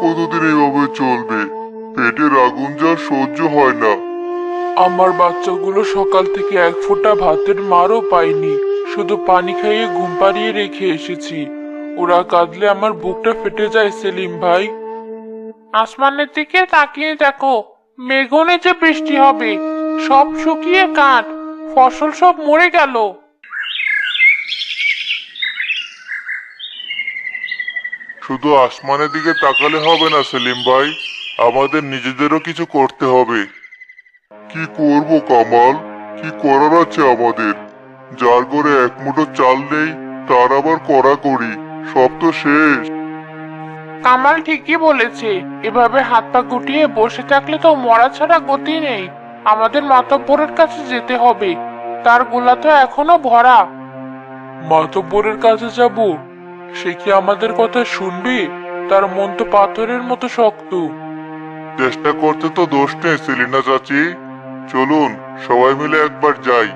কতদিন এইভাবে চলবে? পেটের আগুন যা সহ্য হয় না। আমার বাচ্চাগুলো সকাল থেকে এক ফোঁটা ভাতের মারও পায়নি, শুধু পানি খাইয়ে ঘুম পাড়িয়ে রেখে এসেছি। ওরা কাঁদলে আমার বুকটা ফেটে যায় সেলিম ভাই। আসমানের দিকে তাকিয়ে দেখো, মেঘনে যে বৃষ্টি হবে, সব শুকিয়ে কাঠ, ফসল সব মরে গেল। শুধু আসমানের দিকে তাকালে হবে না সেলিম ভাই, আমাদের নিজেদেরও কিছু করতে হবে। কি করব কামাল? কি করার আছে আমাদের? যার ঘরে এক মুঠো চাল নেই, তার আবার কড়াকড়ি, সব তো শেষ। কামাল ঠিকই বলেছে, এভাবে হাত পা গুটিয়ে বসে থাকলে তো মরা ছাড়া গতি নেই। আমাদের মাতব্বরের কাছে যেতে হবে, তার গোলা তো এখনো ভরা। মাতব্বরের কাছে যাব? সে কি আমাদের কথা শুনবে? তার মন তো পাথরের মতো শক্ত। চেষ্টা করতে তো দোষ নেই সেলিনা চাচি। চলুন সবাই মিলে একবার যাই।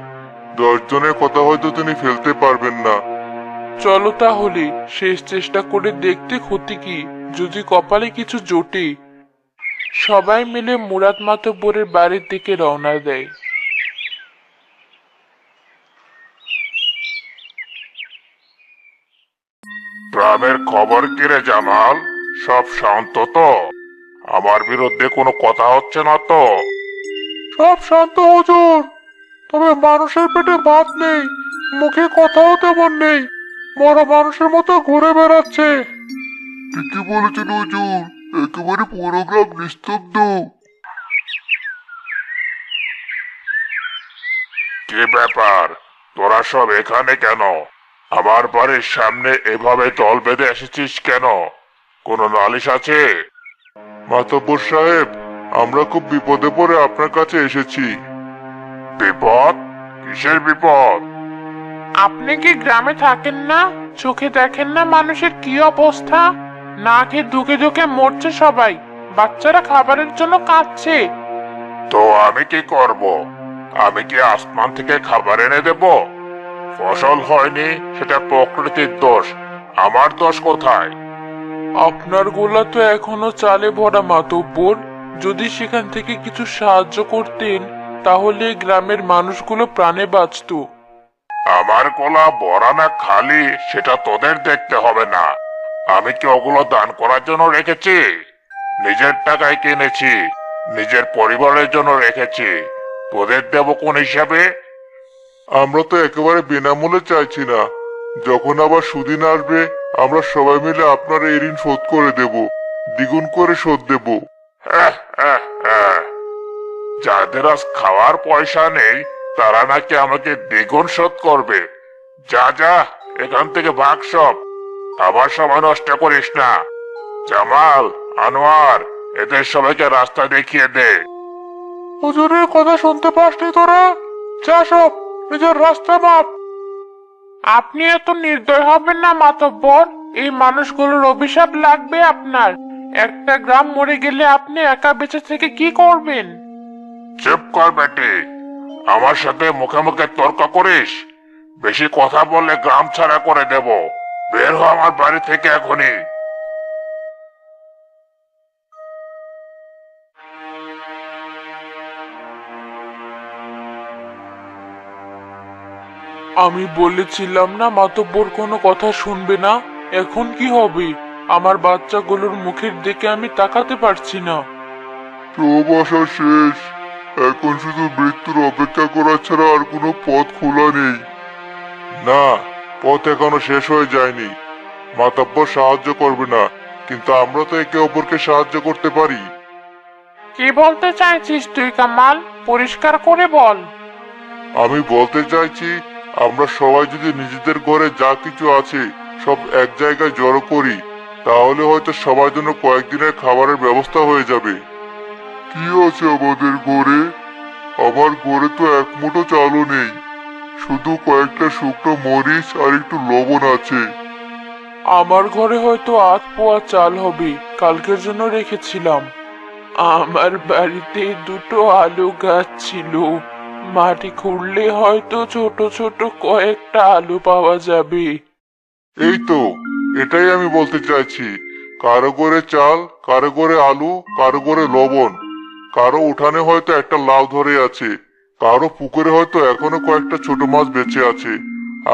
10 জনের কথা হয়তো তিনি ফেলতে পারবেন না। চলো তাহলে, শেষ চেষ্টা করে দেখতে ক্ষতি কি, যদি কপালে কিছু জোটে। সবাই মিলে মুরাদ মাতব্বরের বাড়ির দিকে রওনা দেয়। গ্রামের খবর কি রে জামাল? সব শান্ত তো? আমার বিরুদ্ধে কোনো কথা হচ্ছে না তো? সব শান্ত হুজুর, তবে মানুষের পেটে ভাত নেই, মুখে কথাও তেমন নেই, মরা মানুষের মতো ঘুরে বেড়াচ্ছে। ঠিকই বলেছেন হুজুর, একেবারে পুরো গ্রাম নিস্তব্ধ। কি ব্যাপার, তোরা সব এখানে কেন? আমার বাড়ির সামনে এভাবে দল বেঁধে এসেছিস কেন? কোনো নালিশ আছে? মাতব্বর সাহেব, আমরা খুব বিপদে পড়ে আপনার কাছে এসেছি। বিপদ? কিসের বিপদ? আপনি কি গ্রামে থাকেন না? চোখে দেখেন না মানুষের কি অবস্থা? না খেয়ে ধুকে ধুকে মরছে সবাই, বাচ্চারা খাবারের জন্য কাঁদছে। তো আমি কি করব? আমি কি আসমান থেকে খাবার এনে দেব? ফসল হয়নি, সেটা প্রকৃতির দোষ। আমার দোষ কোথায়? আপনার গোলা তো এখনো চালে ভরা মাতব্বর, যদি সেখান থেকে কিছু সাহায্য করতেন তাহলে গ্রামের মানুষগুলো প্রাণে বাঁচতো। আমার গোলা ভরা না খালি সেটা তোদের দেখতে হবে না। আমি কি ওগুলো দান করার জন্য রেখেছি? নিজের টাকায় কিনেছি, নিজের পরিবারের জন্য রেখেছি। তোদের দেব কোন হিসাবে? আমরা তো একেবারে বিনামূল্যে চাইছি না। যখন আবার সুদিন আসবে, আমরা সবাই মিলে আপনার এই ঋণ শোধ করে দেব, দ্বিগুণ করে শোধ দেব। যাদের আজ খাওয়ার পয়সা নেই, তারা নাকি আমাকে দ্বিগুণ শোধ করবে। যা যা, এখান থেকে ভাগ সব। আমার সময় নষ্ট করিস না। জামাল, আনোয়ার, এদের সবাইকে রাস্তা দেখিয়ে দে। হুজুরের কথা শুনতে পাসনি তোরা? যা সব, নিজের রাস্তা মাপ। আপনি এত নির্দয় হবেন না মাতব্বর, এই মানুষগুলোর অভিশাপ লাগবে আপনার। একটা গ্রাম মরে গেলে আপনি একা বেঁচে থেকে কি করবেন? চুপ কর বেটি, আমার সাথে মুখে মুখে তর্ক করিস? বেশি কথা বললে গ্রাম ছাড়া করে দেব। বের হ আমার বাড়ি থেকে এখনই। আমি বলেছিলাম না মাতব্বর কোনো কথা শুনবে না। এখন কি হবে? আমার বাচ্চাগুলোর মুখের দিকে আমি তাকাতে পারছি না। সব আশা শেষ। এখন শুধু মৃত্যুর অপেক্ষা করা ছাড়া আর কোনো পথ খোলা নেই। না, পথ এখনো শেষ হয়ে যায়নি। মাতাব্বর সাহায্য করবে না, কিন্তু আমরা তো একে অপরকে সাহায্য করতে পারি। কি বলতে চাইছিস তুই কামাল? পরিষ্কার করে বল। আমি বলতে চাইছি, আমরা সবাই যদি নিজেদের ঘরে যা কিছু আছে সব এক জায়গায় জড়ো করি, তাহলে হয়তো সবার জন্য কয়েকদিনের খাবারের ব্যবস্থা হয়ে যাবে। কি আছে আমাদের ঘরে? আমার ঘরে তো এক মুঠো চালও নেই, শুধু কয়েকটা শুকনো মরিচ আর একটু লবণ আছে। আমার ঘরে হয়তো 8 পোয়া চাল হবে, কালকের জন্য রেখেছিলাম। আমার বাড়িতে দুটো আলু গাছ ছিল, মাটি খুঁড়লে হয়তো ছোট ছোট কয়েকটা আলু পাওয়া যাবে। এই তো, এটাই আমি বলতে চাইছি। কারো করে চাল, কারো করে আলু, কারো করে লবণ। কারো উঠানে হয়তো একটা লাউ ধরে আছে, কারো পুকুরে হয়তো এখনো কয়েকটা ছোট মাছ বেঁচে আছে।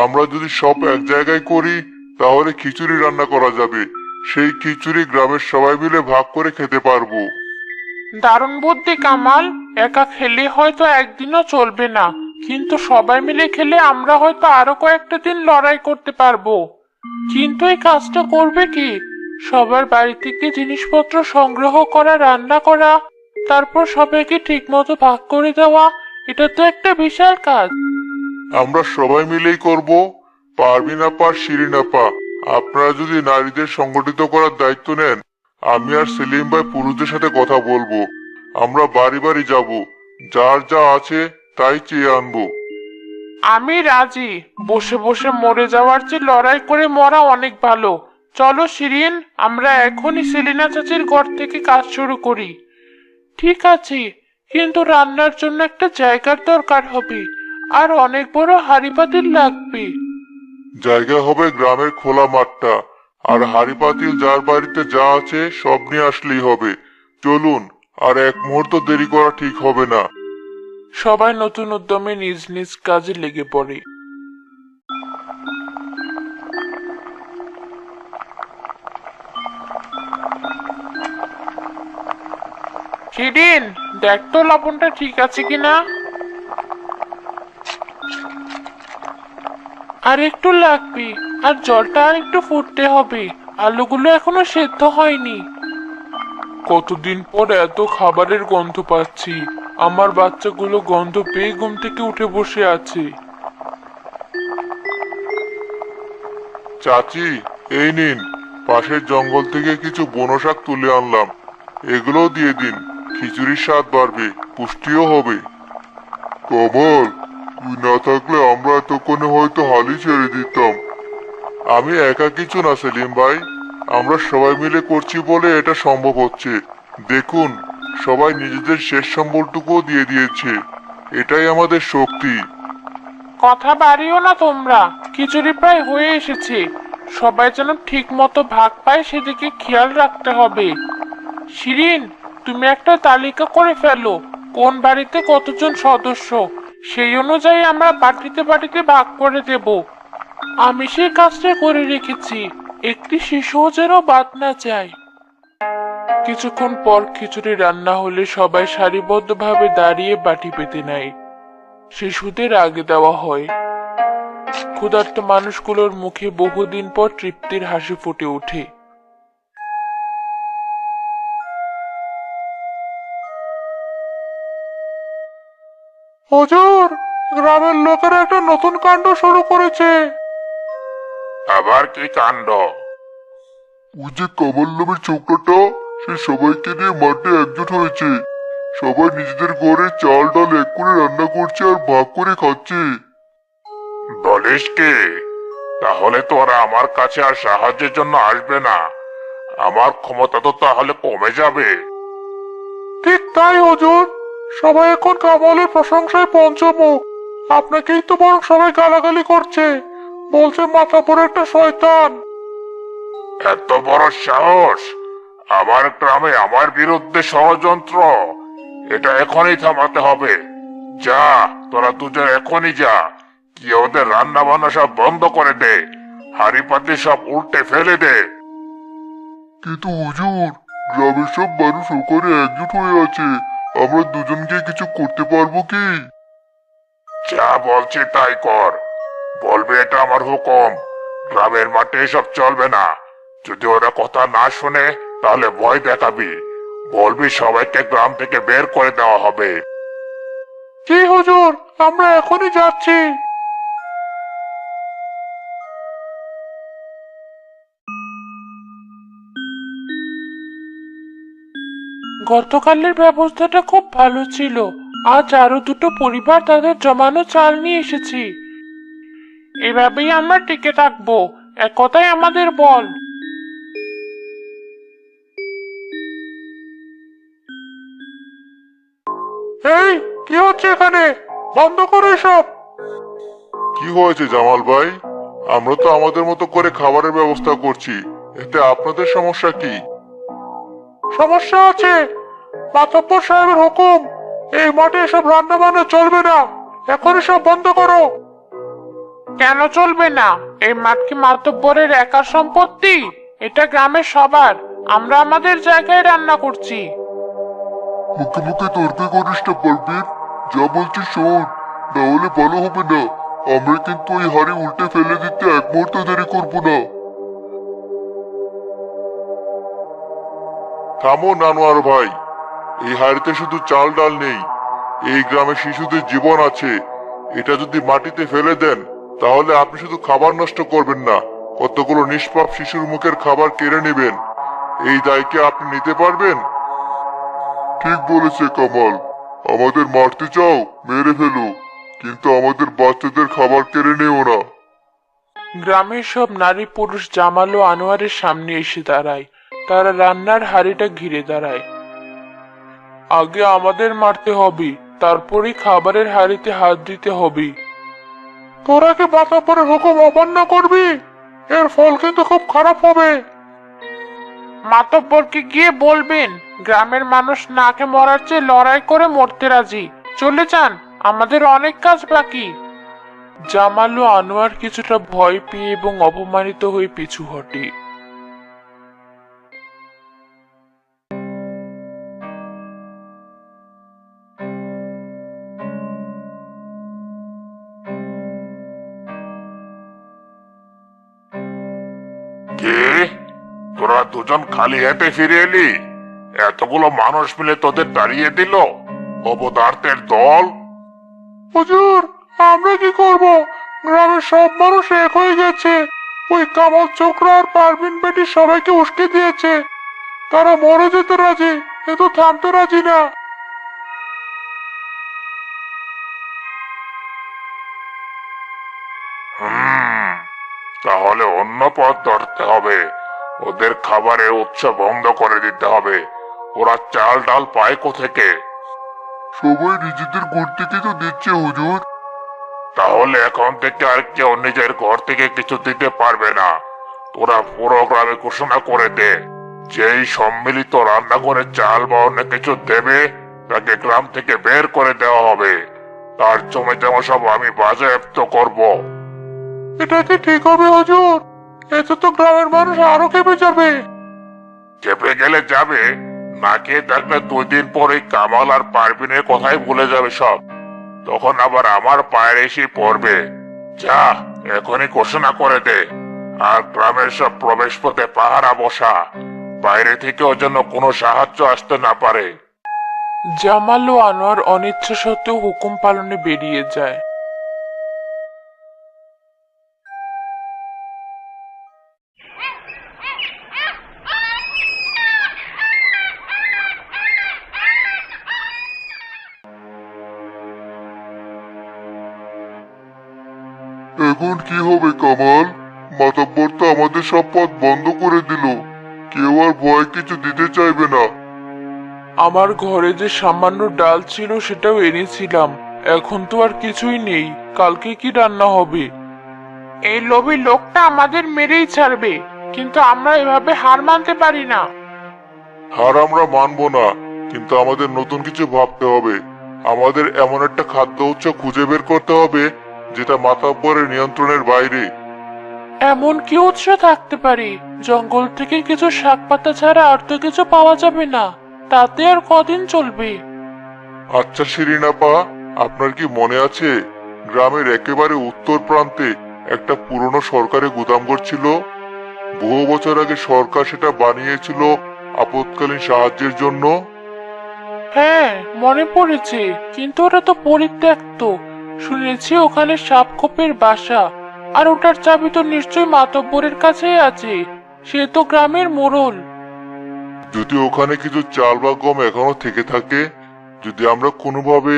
আমরা যদি সব এক জায়গায় করি তাহলে খিচুড়ি রান্না করা যাবে। সেই খিচুড়ি গ্রামের সবাই মিলে ভাগ করে খেতে পারবো। দারুণ বুদ্ধি কামাল। একা খেলে হয়তো একদিনও চলবে না, কিন্তু সবাই মিলে খেলে আমরা হয়তো আরো কয়েকটা দিন লড়াই করতে পারবো। কিন্তু এই কাজটা করবে কি? সবার বাড়ি থেকে জিনিসপত্র সংগ্রহ করা, রান্না করা, তারপর সবাইকে ঠিক মতো ভাগ করে দেওয়া, এটা তো একটা বিশাল কাজ। আমরা সবাই মিলেই করব। পারবি না পা শিরি না পা। আপনারা যদি নারীদের সংগঠিত করার দায়িত্ব নেন, আমি আর সেলিম ভাই পুরুষদের সাথে কথা বলবো। আমরা বাড়ি বাড়ি যাব, যার যা আছে তাই চেয়ে আনবো। আমি রাজি। বসে বসে মরে যাওয়ার চেয়ে লড়াই করে মরা অনেক ভালো। চলো শিরিন, আমরা এখনই সেলিনা চাচির ঘর থেকে কাজ শুরু করি। ঠিক আছে, কিন্তু রান্নার জন্য একটা জায়গার দরকার হবে, আর অনেক বড় হাঁড়ি পাতিল লাগবে। জায়গা হবে গ্রামের খোলা মাঠটা, আর হাঁড়ি পাতিল যার বাড়িতে যা আছে সব নিয়ে আসলেই হবে। চলুন, আর এক মুহূর্ত দেরি করা ঠিক হবে না। সবাই নতুন উদ্যমে নিজ নিজ কাজে লেগে পড়ে। শিরিন, দেখ তো লবণটা ঠিক আছে কিনা। আর একটু লাগবে, আর জলটা আর একটু ফুটতে হবে। আলুগুলো এখনো সেদ্ধ হয়নি। কতদিন পর এত খাবারের গন্ধ পাচ্ছি। আমার বাচ্চাগুলো গন্ধ পেয়ে ঘুম থেকে উঠে বসে আছে। চাচি, এই নিন, পাশের জঙ্গল থেকে কিছু বনো শাক তুলে আনলাম। এগুলোও দিয়ে দিন, খিচুড়ির স্বাদ বাড়বে, পুষ্টিও হবে। কমল, তুই না থাকলে আমরা এতক্ষণে হয়তো হালই ছেড়ে দিতাম। আমি একা কিছু না সেলিম ভাই, আমরা সবাই মিলে করছি বলে এটা সম্ভব হচ্ছে। দেখুন, সবাই নিজেদের শেষ সম্বলটুকুও দিয়ে দিয়েছে। এটাই আমাদের শক্তি। কথা বাড়িও না তোমরা, খিচুড়ি প্রায় হয়ে এসেছে। সবাই যেন ঠিক মতো ভাগ পায় সেদিকে খেয়াল রাখতে হবে। শিরিন, তুমি একটা তালিকা করে ফেলো, কোন বাড়িতে কতজন সদস্য, সেই অনুযায়ী আমরা বাটিতে বাটিতে ভাগ করে দেব। আমি সেই কাজটা করে রেখেছি, একটি শিশুও যেন বাদ না যায়। কিছুক্ষণ পর খিচুড়ি রান্না হলে সবাই সারিবদ্ধভাবে দাঁড়িয়ে বাটি পেতে নেয়। শিশুদের আগে দেওয়া হয়। ক্ষুধার্ত মানুষগুলোর মুখে বহুদিন পর তৃপ্তির হাসি ফুটে ওঠে। হুজুর, গ্রামের লোকেরা একটা নতুন কাণ্ড শুরু করেছে। আবার কি কাণ্ড? ওই যে কমল নামের ছোকরাটা, সে সবাইকে নিয়ে মাঠে একজোট হয়েছে। সবাই নিজেদের ঘরে চাল ডাল এক করে রান্না করছে আর ভাগ করে খাচ্ছে। বলিস কি? তাহলে তো ওরা আমার কাছে আর সাহায্যের জন্য আসবে না। আমার ক্ষমতা তো তাহলে কমে যাবে। ঠিক তাই হুজুর, সবাই এখন কামালের প্রশংসায় পঞ্চমুখ। আপনাকেই তো বরং সবাই গালাগালি করছে, বলছে মাথা পড়ে একটা শয়তান। এত বড় সাহস! আমার গ্রামে আমার বিরুদ্ধে ষড়যন্ত্র! এটা এখনই থামাতে হবে। যা, তোরা দুজন এখনই যা, কি ওদের রান্না বান্না সব বন্ধ করে দে, হাড়ি পাতি সব উল্টে ফেলে দে। কিন্তু হুজুর, গ্রামের সব মানুষ ওখানে একজোট হয়ে আছে, আমরা দুজনকে কিছু করতে পারবো কি? যা বলছি তাই কর। বলবে এটা আমার হুকুম। গ্রামের মাঠে এসব চলবে না। যদি ওরা কথা না শুনে তাহলে ভয় দেখাবি, বলবি সবাইকে গ্রাম থেকে বের করে দেওয়া হবে। জি হুজুর, আমরা এখনই যাচ্ছি। গতকালের ব্যবস্থাটা খুব ভালো ছিল। আজ আরো দুটো পরিবার তাদের জমানো চাল নিয়ে এসেছি। এভাবেই আমরা টিকে থাকবো, একতাই আমাদের বল। এই, কি হচ্ছে এখানে? বন্ধ করো এসব। কি হয়েছে জামাল ভাই? আমরা তো আমাদের মতো করে খাবারের ব্যবস্থা করছি। এতে আপনাদের সমস্যা কি? সমস্যা আছে। মাতব্বর সাহেবের হুকুম, এই মাঠে এসব রান্না বান্না চলবে না। এখনই সব বন্ধ করো। কেন চলবে না? এই মাঠ কি মাতব্বরের একার সম্পত্তি? এটা গ্রামের সবার। আমরা আমাদের জায়গায় রান্না করছি। মুখে মুখে তর্ক করিস না পারবিন, যা বলছি শোন, নাহলে ভালো হবে না। আমরা কিন্তু ওই হাড়ি উল্টে ফেলে দিতে এক মুহূর্ত দেরি করবো না। থামো নানোয়ার ভাই, এই হাড়িতে শুধু চাল ডাল নেই, এই গ্রামে শিশুদের জীবন আছে। এটা যদি মাটিতে ফেলে দেন তাহলে আপনি শুধু খাবার নষ্ট করবেন না, কতগুলো নিষ্পাপ শিশুর মুখের খাবার কেড়ে নেবেন। এই দায় কি আপনি নিতে পারবেন? ঠিক বলেছে কামাল, আমাদের মারতে চাও মেরে ফেলো, কিন্তু আমাদের বাচ্চাদের খাবার কেড়ে নেও না। গ্রামের সব নারী পুরুষ জামাল ও আনোয়ারের সামনে এসে দাঁড়ায়। তারা রান্নার হাড়িটা ঘিরে দাঁড়ায়। আগে আমাদের মারতে হবে, তারপরেই খাবারের হাড়িতে হাত দিতে হবে। তোরা কি মাতব্বরের হুকুম অমান্য করবি? এর ফল কিন্তু খুব খারাপ হবে। মাতব্বরকে গিয়ে বলবেন গ্রামের মানুষ নাকে মরার চেয়ে লড়াই করে মরতে রাজি। চলে যান, আমাদের অনেক কাজ বাকি। জামাল ও আনোয়ার কিছুটা ভয় পেয়ে এবং অপমানিত হয়ে পিছু হটে। কে? তোরা দুজন খালি হাতে ফিরে এলি? এতগুলো মানুষ মিলে তোদের তাড়িয়ে দিল? অপদার্থের দল! হুজুর, আমরা কি করব? গ্রামের সব মানুষ এক হয়ে গেছে। ওই কামাল ছোকরা আর পারভিন বেটি সবাইকে উস্কে দিয়েছে। তারা মরে যেতে রাজি, কিন্তু থামতে রাজি না। হুম, তাহলে অন্য পথ ধরতে হবে। ওদের খাবারের উৎস বন্ধ করে দিতে হবে। ওরা চাল ডাল পায় কোথেকে? সবাই নিজেদের ঘর থেকে তো দিচ্ছে হুজুর। তাহলে এখন থেকে আর কেউ নিজের ঘর থেকে কিছু দিতে পারবে না। তোরা পুরো গ্রামে ঘোষণা করে দে, যেই সম্মিলিত রান্নাঘরে চাল বা অন্য কিছু দেবে তাকে গ্রাম থেকে বের করে দেওয়া হবে। তার জমি জমা সব আমি বাজেয়াপ্ত করব। এটা কি ঠিক হবে হুজুর? এতে তো গ্রামের মানুষ আরো খেপে যাবে। চেপে গেলে যাবে, না খেয়ে থাকলে 2 দিন পরে কামাল আর পারবিনের কথাই ভুলে যাবে সব। তখন আবার আমার পায়ের এসে পড়বে। যা, এখনই ঘোষণা করে দে। আর গ্রামের সব প্রবেশ পথে পাহারা বসা, বাইরে থেকেও যেন কোনো সাহায্য আসতে না পারে। জামাল ও আনোয়ার অনিচ্ছা সত্ত্বেও হুকুম পালনে বেরিয়ে যায়। এখন কি হবে কামাল? মাতব্বর তো আমাদের সব পথ বন্ধ করে দিল, কেউ আর ভয় কিছু দিতে চাইবে না। আমার ঘরে যে সামান্য ডাল ছিল সেটাও এনেছিলাম, এখন তো আর কিছুই নেই। কালকে কি রান্না হবে? এই লোভী লোকটা আমাদের মেরেই ছাড়বে, কিন্তু আমরা এভাবে হার মানতে পারি না। হার আমরা মানবো না, কিন্তু আমাদের নতুন কিছু ভাবতে হবে। আমাদের এমন একটা খাদ্য উৎস খুঁজে বের করতে হবে যেটা মাতব্বরের নিয়ন্ত্রণের বাইরে। এমন কি উৎস থাকতে পারে? জঙ্গল থেকে কিছু শাক পাতা ছাড়া আর তো কিছু পাওয়া যাবে না। তাতে আর কদিন চলবে? আচ্ছা শিরিনাপা, আপনার কি মনে আছে গ্রামের একেবারে উত্তর প্রান্তে একটা পুরনো সরকারি গুদামঘর ছিল? বহু বছর আগে সরকার সেটা বানিয়েছিল আপৎকালীন সাহায্যের জন্য। হ্যাঁ, মনে পড়েছে, কিন্তু ওটা তো পরিত্যক্ত। শুনেছি ওখানে সাপখোপের বাসা। আর ওটার চাবি তো নিশ্চয়ই মাতব্বরের কাছেই আছে। সে তো গ্রামের মোড়ল। যদি ওখানে কিছু চাল বা গম এখনো থেকে থাকে, যদি আমরা কোনোভাবে...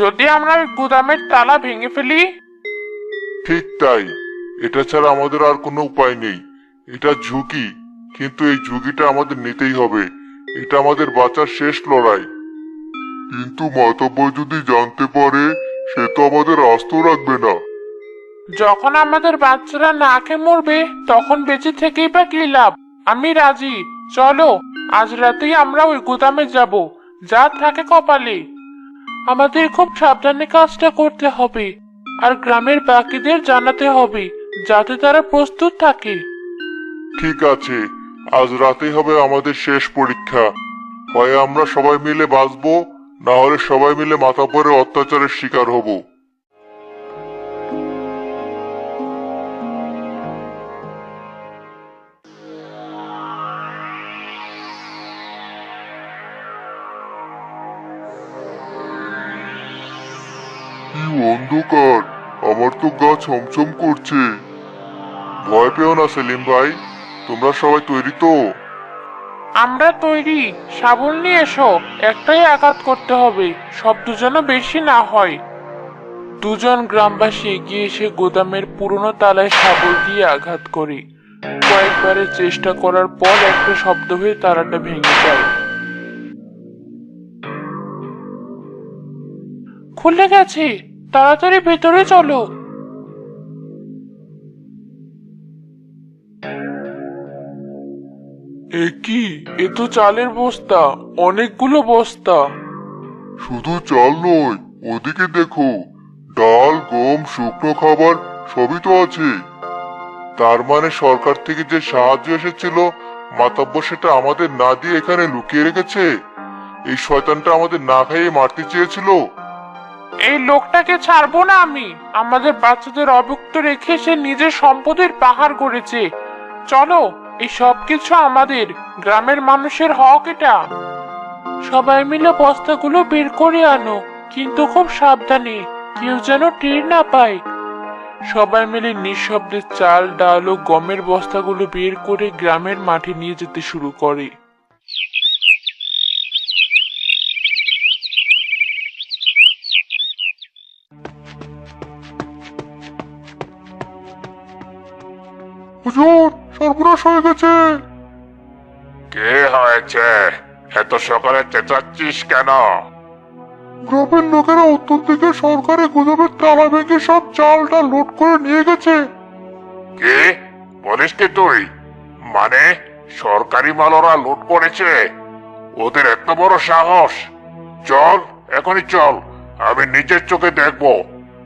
যদি আমরা ওই গুদামের তালা ভেঙে ফেলি? ঠিক তাই, এটা ছাড়া আমাদের আর কোনো উপায় নেই। এটা ঝুঁকি, কিন্তু এই ঝুঁকিটা আমাদের নিতেই হবে। এটা আমাদের বাঁচার শেষ লড়াই। কিন্তু মাতব্বর যদি জানতে পারে, সে তো আমাদের আস্ত রাখবে না। যখন আমাদের বাচ্চারা না খেয়ে মরবে তখন বেঁচে থেকেই বা কি লাভ? আমি রাজি। চলো, আজ রাতেই আমরা ওই গুদামে যাব, যা থাকে কপালে। আমাদের খুব সাবধানে কাজটা করতে হবে, আর গ্রামের বাকিদের জানাতে হবে, যাতে তারা প্রস্তুত থাকে। ঠিক আছে, আজ রাতেই হবে আমাদের শেষ পরীক্ষা। হয় আমরা সবাই মিলে বাঁচবো, না হলে সবাই মিলে মাথাপরের অত্যাচারের শিকার হব। কি অন্ধকার! আমার তো গা ছমছম করছে। ভয় পেও না সেলিম ভাই, তোমরা সবাই তৈরি তো? আমরা তৈরি। শাবল নিয়ে এসো, একটাই আঘাত করতে হবে, শব্দ যেন বেশি না হয়। দুজন গ্রামবাসী এগিয়ে এসে গোদামের পুরনো তালায় শাবল দিয়ে আঘাত করে। কয়েকবারের চেষ্টা করার পর একটা শব্দ হয়ে তালাটা ভেঙে যায়। খুলে গেছে, তাড়াতাড়ি ভেতরে চলো। এ কি? এ তো চালের বস্তা, অনেকগুলো বস্তা। শুধু চাল নয়, ওদিকে দেখো, ডাল, গম, শুকনো খাবার সবই তো আছে। তার মানে সরকার থেকে যে সাহায্য এসেছিল, মাতব্বর সেটা আমাদের না দিয়ে এখানে লুকিয়ে রেখেছে। এই শয়তানটা আমাদের না খাইয়ে মারতে চেয়েছিল। এই লোকটাকে ছাড়বো না আমি। আমাদের বাচ্চাদের অভুক্ত রেখে সে নিজের সম্পদের পাহাড় গড়েছে। চলো, এই সব কিছু আমাদের গ্রামের মানুষের হক এটা। সবাই মিলে বস্তাগুলো বের করে আনো, কিন্তু খুব সাবধানে, কেউ যেন টের না পায়। সবাই মিলে নিঃশব্দে চাল, ডাল ও গমের বস্তাগুলো বের করে গ্রামের মাঠে নিয়ে যেতে শুরু করে। হুজুর, সর্বনাশ হয়ে গেছে। কে হয়েছে? এত সকালে চেঁচাচ্ছিস কেন? গ্রামের লোকেরা উত্তর দিকে সরকারি গুদামের তালা ভেঙে সব চালটা লুট করে নিয়ে গেছে। কে বলিস কি তুই? মানে সরকারি মাল ওরা লুট করেছে? ওদের এত বড় সাহস! চল, এখনই চল, আমি নিজের চোখে দেখবো।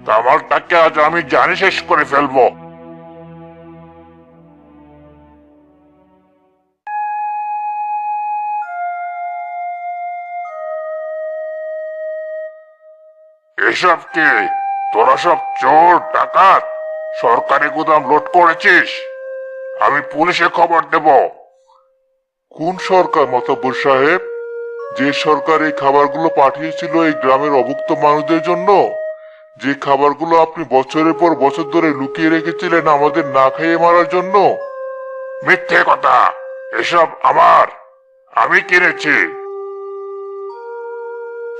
কামালটাকে আজ আমি জানি শেষ করে ফেলবো। এসব কি? তোরা সব চোর ডাকাত সরকারি গুদাম লুট করেছিস? আমি পুলিশে খবর দেব। কোন সরকার মাতব্বর সাহেব? যে সরকার এই খাবারগুলো পাঠিয়েছিল এই গ্রামের অভুক্ত মানুষদের জন্য? যে খাবারগুলো আপনি বছরের পর বছর ধরে লুকিয়ে রেখেছিলেন আমাদের না খাইয়ে মারার জন্য? মিথ্যে কথা! এসব আমার, আমি কিনেছি।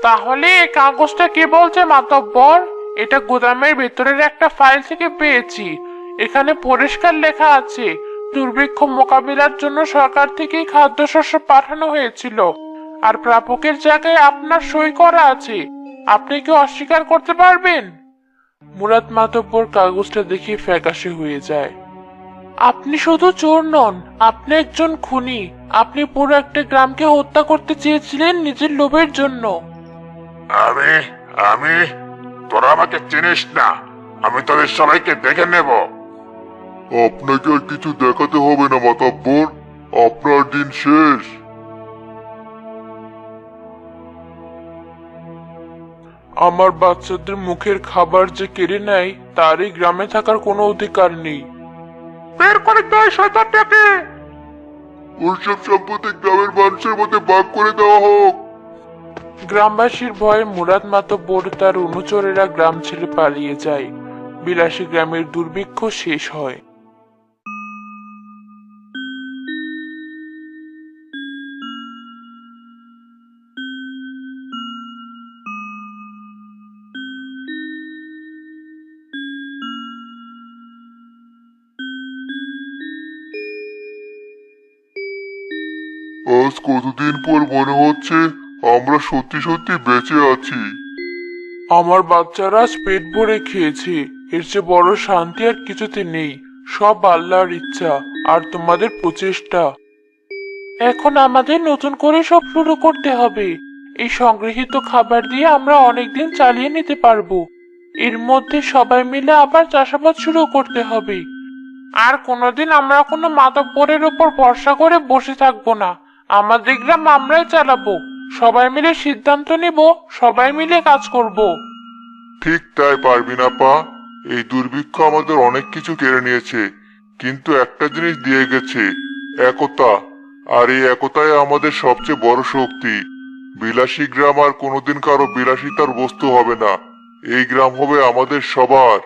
তাহলে এই কাগজটা কে বলছে মাতব্বর? এটা গুদামের ভেতরের একটা ফাইল থেকে পেয়েছি। এখানে পরিষ্কার লেখা আছে, দুর্ভিক্ষ মোকাবিলার জন্য সরকার থেকেই খাদ্যশস্য পাঠানো হয়েছিল, আর প্রাপকের জায়গায় আপনার সই করা আছে। আপনি কি অস্বীকার করতে পারবেন? মুরাদ মাতব্বর কাগজটা দেখে ফ্যাকাশে হয়ে যায়। আপনি শুধু চোর নন, আপনি একজন খুনি। আপনি পুরো একটা গ্রামকে হত্যা করতে চেয়েছিলেন নিজের লোভের জন্য। আমি আমি তোরা আমাকে চিনিস না। আমি তোদের সবাইকে দেখে নেব। আপনাকে আর কিছু দেখাতে হবে না মাতব্বর, আপনার দিন শেষ। আমার বাচ্চাদের মুখের খাবার যে কেড়ে নেয়, তারই গ্রামে থাকার কোনো অধিকার নেই। বের করে দেয় শয়তানটাকে। ওইসব সম্পত্তি গ্রামের মানুষের মধ্যে ভাগ করে দেওয়া হোক। গ্রামবাসীর ভয়ে মুরাদ মাতব্বর তার অনুচরেরা গ্রাম ছেড়ে পালিয়ে যায়। বিলাসী গ্রামের দুর্ভিক্ষ শেষ হয়। আজ কতদিন পর মনে হচ্ছে আমরা সত্যি সত্যি বেঁচে আছি। আমার বাচ্চারা আজ পেট ভরে খেয়েছে, এর চেয়ে বড় শান্তি আর কিছুতে নেই। সব আল্লাহর ইচ্ছা আর তোমাদের প্রচেষ্টা। এখন আমাদের নতুন করে সব শুরু করতে হবে। এই সংগৃহীত খাবার দিয়ে আমরা অনেকদিন চালিয়ে নিতে পারবো। এর মধ্যে সবাই মিলে আবার চাষাবাদ শুরু করতে হবে। আর কোনোদিন আমরা কোনো মাতব্বরের উপর ভরসা করে বসে থাকবো না। আমাদের গ্রাম আমরাই চালাবো। সবাই মিলে সিদ্ধান্ত নিব, সবাই মিলে কাজ করব। ঠিক তাই পারবিন আপা। এই দুর্ভিক্ষ আমাদের অনেক কিছু কেড়ে নিয়েছে, কিন্তু একটা জিনিস দিয়ে গেছে, একতা। আর এই একতাই আমাদের সবচেয়ে বড় শক্তি। বিলাসী গ্রাম আর কোনোদিন কারো বিলাসিতার বস্তু হবে না। এই গ্রাম হবে আমাদের সবার।